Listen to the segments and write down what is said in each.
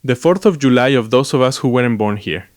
The 4th of July of those of us who weren't born here.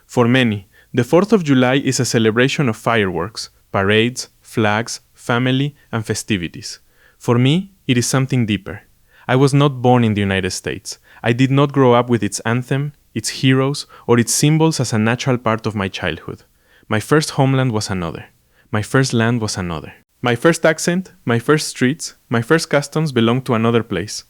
For many, the 4th of July is a celebration of fireworks, parades, flags, family, and festivities. For me, it is something deeper. I was not born in the United States. I did not grow up with its anthem, its heroes, or its symbols as a natural part of my childhood. My first homeland was another. My first land was another. My first accent, my first streets, my first customs belonged to another place.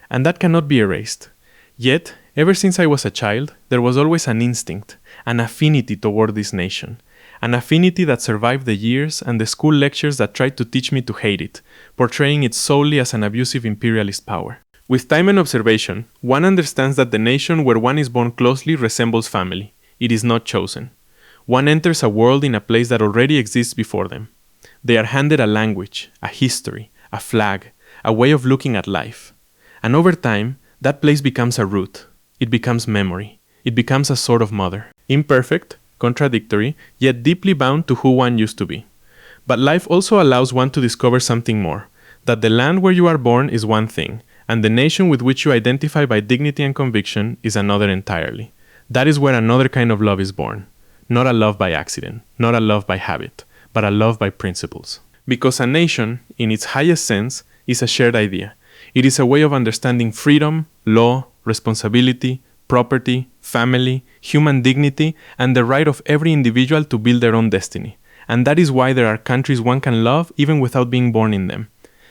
And that cannot be erased. Yet, ever since I was a child, there was always an instinct, an affinity toward this nation. An affinity that survived the years and the school lectures that tried to teach me to hate it, portraying it solely as an abusive imperialist power. With time and observation, one understands that the nation where one is born closely resembles family. It is not chosen. One enters a world in a place that already exists before them. They are handed a language, a history, a flag, a way of looking at life. And over time, that place becomes a root. It becomes memory. It becomes a sort of mother. Imperfect, contradictory, yet deeply bound to who one used to be. But life also allows one to discover something more, that the land where you are born is one thing, and the nation with which you identify by dignity and conviction is another entirely. That is where another kind of love is born. Not a love by accident, not a love by habit, but a love by principles. Because a nation, in its highest sense, is a shared idea. It is a way of understanding freedom, law, responsibility, property, family, human dignity, and the right of every individual to build their own destiny. And that is why there are countries one can love even without being born in them.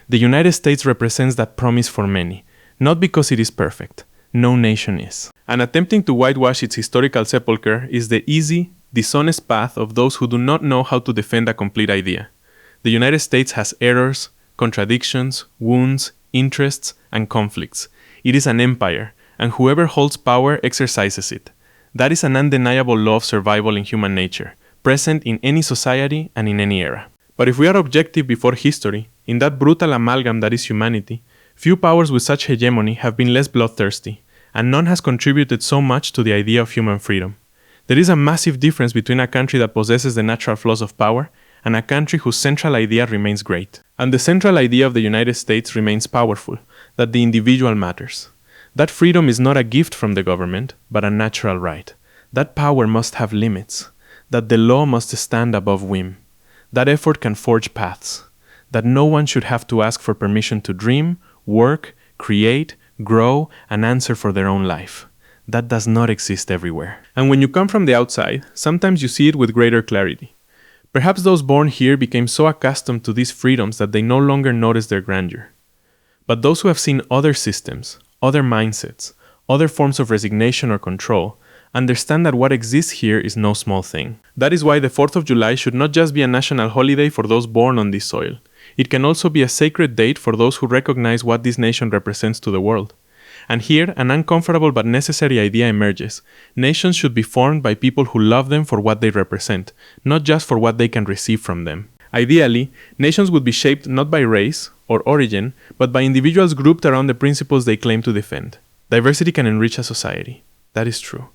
The United States represents that promise for many, not because it is perfect. No nation is. And attempting to whitewash its historical sepulchre is the easy, dishonest path of those who do not know how to defend a complete idea. The United States has errors, contradictions, wounds, interests, and conflicts. It is an empire, and whoever holds power exercises it. That is an undeniable law of survival in human nature, present in any society and in any era. But if we are objective before history, in that brutal amalgam that is humanity, few powers with such hegemony have been less bloodthirsty, and none has contributed so much to the idea of human freedom. There is a massive difference between a country that possesses the natural flaws of power and a country whose central idea remains great. And the central idea of the United States remains powerful, that the individual matters. That freedom is not a gift from the government, but a natural right. That power must have limits. That the law must stand above whim. That effort can forge paths. That no one should have to ask for permission to dream, work, create, grow, and answer for their own life. That does not exist everywhere. And when you come from the outside, sometimes you see it with greater clarity. Perhaps those born here became so accustomed to these freedoms that they no longer notice their grandeur. But those who have seen other systems, other mindsets, other forms of resignation or control, understand that what exists here is no small thing. That is why the 4th of July should not just be a national holiday for those born on this soil. It can also be a sacred date for those who recognize what this nation represents to the world. And here, an uncomfortable but necessary idea emerges. Nations should be formed by people who love them for what they represent, not just for what they can receive from them. Ideally, nations would be shaped not by race or origin, but by individuals grouped around the principles they claim to defend. Diversity can enrich a society. That is true.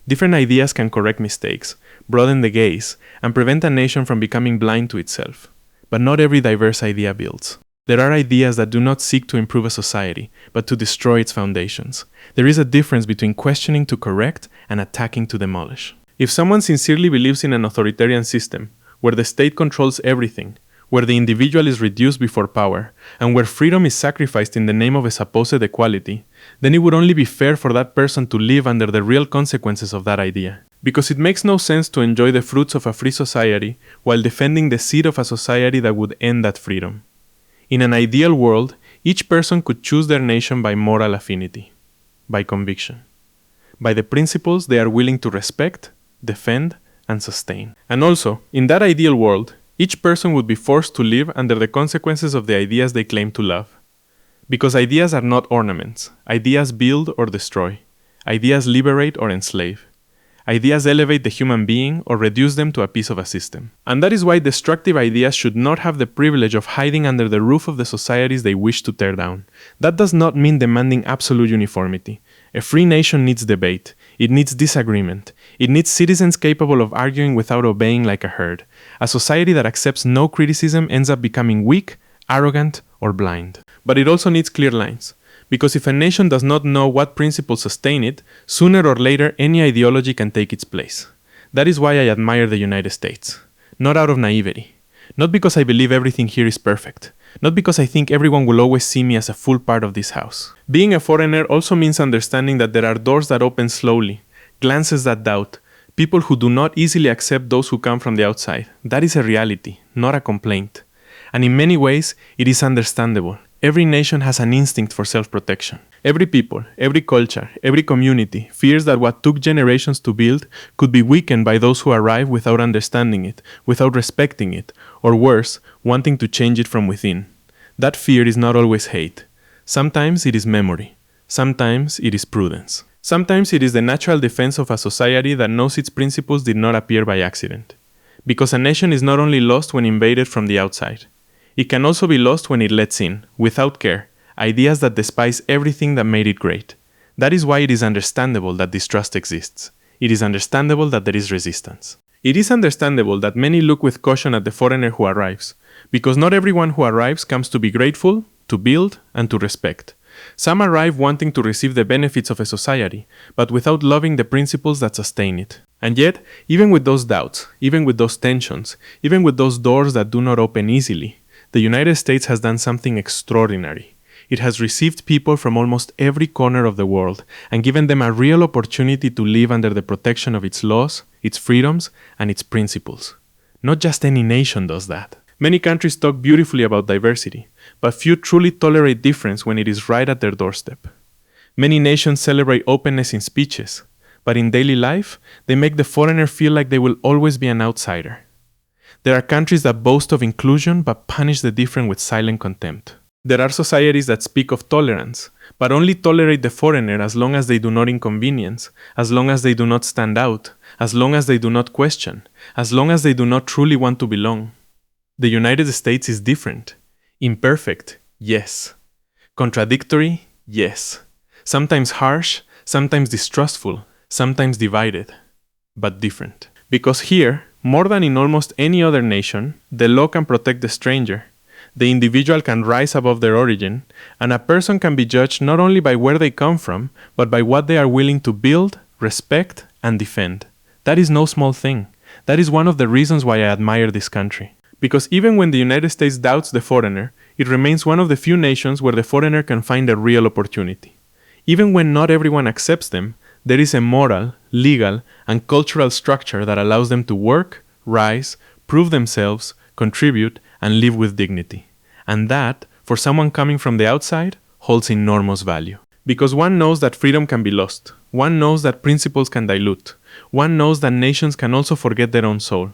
Different ideas can correct mistakes, broaden the gaze, and prevent a nation from becoming blind to itself. But not every diverse idea builds. There are ideas that do not seek to improve a society, but to destroy its foundations. There is a difference between questioning to correct and attacking to demolish. If someone sincerely believes in an authoritarian system, where the state controls everything, where the individual is reduced before power, and where freedom is sacrificed in the name of a supposed equality, then it would only be fair for that person to live under the real consequences of that idea. Because it makes no sense to enjoy the fruits of a free society while defending the seed of a society that would end that freedom. In an ideal world, each person could choose their nation by moral affinity, by conviction, by the principles they are willing to respect, defend, and sustain. And also, in that ideal world, each person would be forced to live under the consequences of the ideas they claim to love. Because ideas are not ornaments. Ideas build or destroy. Ideas liberate or enslave. Ideas elevate the human being or reduce them to a piece of a system. And that is why destructive ideas should not have the privilege of hiding under the roof of the societies they wish to tear down. That does not mean demanding absolute uniformity. A free nation needs debate. It needs disagreement. It needs citizens capable of arguing without obeying like a herd. A society that accepts no criticism ends up becoming weak, arrogant, or blind. But it also needs clear lines. Because if a nation does not know what principles sustain it, sooner or later any ideology can take its place. That is why I admire the United States. Not out of naivety. Not because I believe everything here is perfect. Not because I think everyone will always see me as a full part of this house. Being a foreigner also means understanding that there are doors that open slowly, glances that doubt, people who do not easily accept those who come from the outside. That is a reality, not a complaint. And in many ways, it is understandable. Every nation has an instinct for self-protection. Every people, every culture, every community fears that what took generations to build could be weakened by those who arrive without understanding it, without respecting it, or worse, wanting to change it from within. That fear is not always hate. Sometimes it is memory. Sometimes it is prudence. Sometimes it is the natural defense of a society that knows its principles did not appear by accident. Because a nation is not only lost when invaded from the outside. It can also be lost when it lets in, without care, ideas that despise everything that made it great. That is why it is understandable that distrust exists. It is understandable that there is resistance. It is understandable that many look with caution at the foreigner who arrives, because not everyone who arrives comes to be grateful, to build, and to respect. Some arrive wanting to receive the benefits of a society, but without loving the principles that sustain it. And yet, even with those doubts, even with those tensions, even with those doors that do not open easily, the United States has done something extraordinary. It has received people from almost every corner of the world and given them a real opportunity to live under the protection of its laws, its freedoms, and its principles. Not just any nation does that. Many countries talk beautifully about diversity, but few truly tolerate difference when it is right at their doorstep. Many nations celebrate openness in speeches, but in daily life, they make the foreigner feel like they will always be an outsider. There are countries that boast of inclusion but punish the different with silent contempt. There are societies that speak of tolerance, but only tolerate the foreigner as long as they do not inconvenience, as long as they do not stand out, as long as they do not question, as long as they do not truly want to belong. The United States is different. Imperfect, yes. Contradictory, yes. Sometimes harsh, sometimes distrustful, sometimes divided, but different. Because here, more than in almost any other nation, the law can protect the stranger. The individual can rise above their origin, and a person can be judged not only by where they come from, but by what they are willing to build, respect, and defend. That is no small thing. That is one of the reasons why I admire this country. Because even when the United States doubts the foreigner, it remains one of the few nations where the foreigner can find a real opportunity. Even when not everyone accepts them, there is a moral, legal, and cultural structure that allows them to work, rise, prove themselves, contribute, and live with dignity. And that, for someone coming from the outside, holds enormous value. Because one knows that freedom can be lost. One knows that principles can dilute. One knows that nations can also forget their own soul.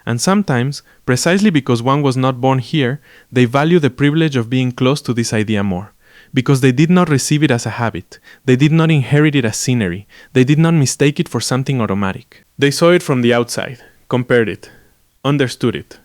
And sometimes, precisely because one was not born here, they value the privilege of being close to this idea more. Because they did not receive it as a habit, they did not inherit it as scenery, they did not mistake it for something automatic. They saw it from the outside, compared it, understood it.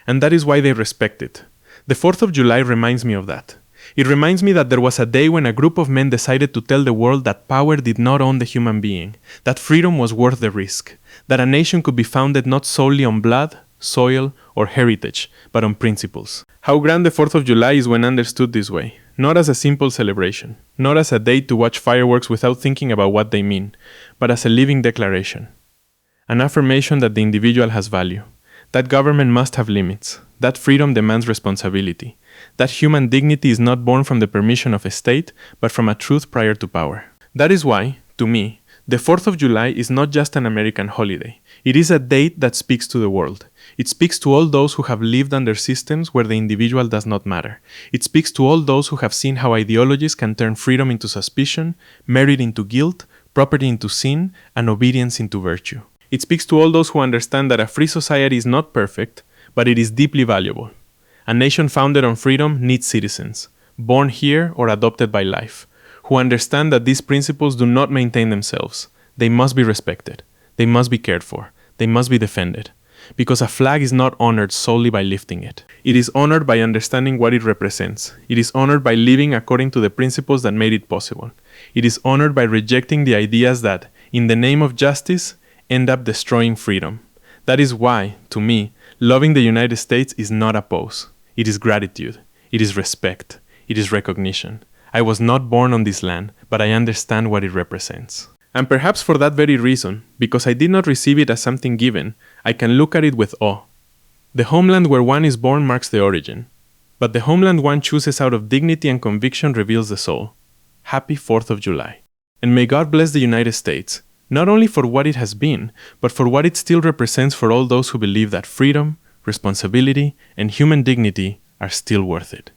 And that is why they respect it. The 4th of July reminds me of that. It reminds me that there was a day when a group of men decided to tell the world that power did not own the human being, that freedom was worth the risk, that a nation could be founded not solely on blood, soil, or heritage, but on principles. How grand the 4th of July is when understood this way, not as a simple celebration, not as a day to watch fireworks without thinking about what they mean, but as a living declaration. An affirmation that the individual has value, that government must have limits, that freedom demands responsibility, that human dignity is not born from the permission of a state, but from a truth prior to power. That is why, to me, the 4th of July is not just an American holiday. It is a date that speaks to the world. It speaks to all those who have lived under systems where the individual does not matter. It speaks to all those who have seen how ideologies can turn freedom into suspicion, merit into guilt, property into sin, and obedience into virtue. It speaks to all those who understand that a free society is not perfect, but it is deeply valuable. A nation founded on freedom needs citizens, born here or adopted by life, who understand that these principles do not maintain themselves. They must be respected. They must be cared for. They must be defended. Because a flag is not honored solely by lifting it. It is honored by understanding what it represents. It is honored by living according to the principles that made it possible. It is honored by rejecting the ideas that, in the name of justice, end up destroying freedom. That is why, to me, loving the United States is not a pose. It is gratitude. It is respect. It is recognition. I was not born on this land, but I understand what it represents. And perhaps for that very reason, because I did not receive it as something given, I can look at it with awe. The homeland where one is born marks the origin, but the homeland one chooses out of dignity and conviction reveals the soul. Happy 4th of July. And may God bless the United States, not only for what it has been, but for what it still represents for all those who believe that freedom, responsibility, and human dignity are still worth it.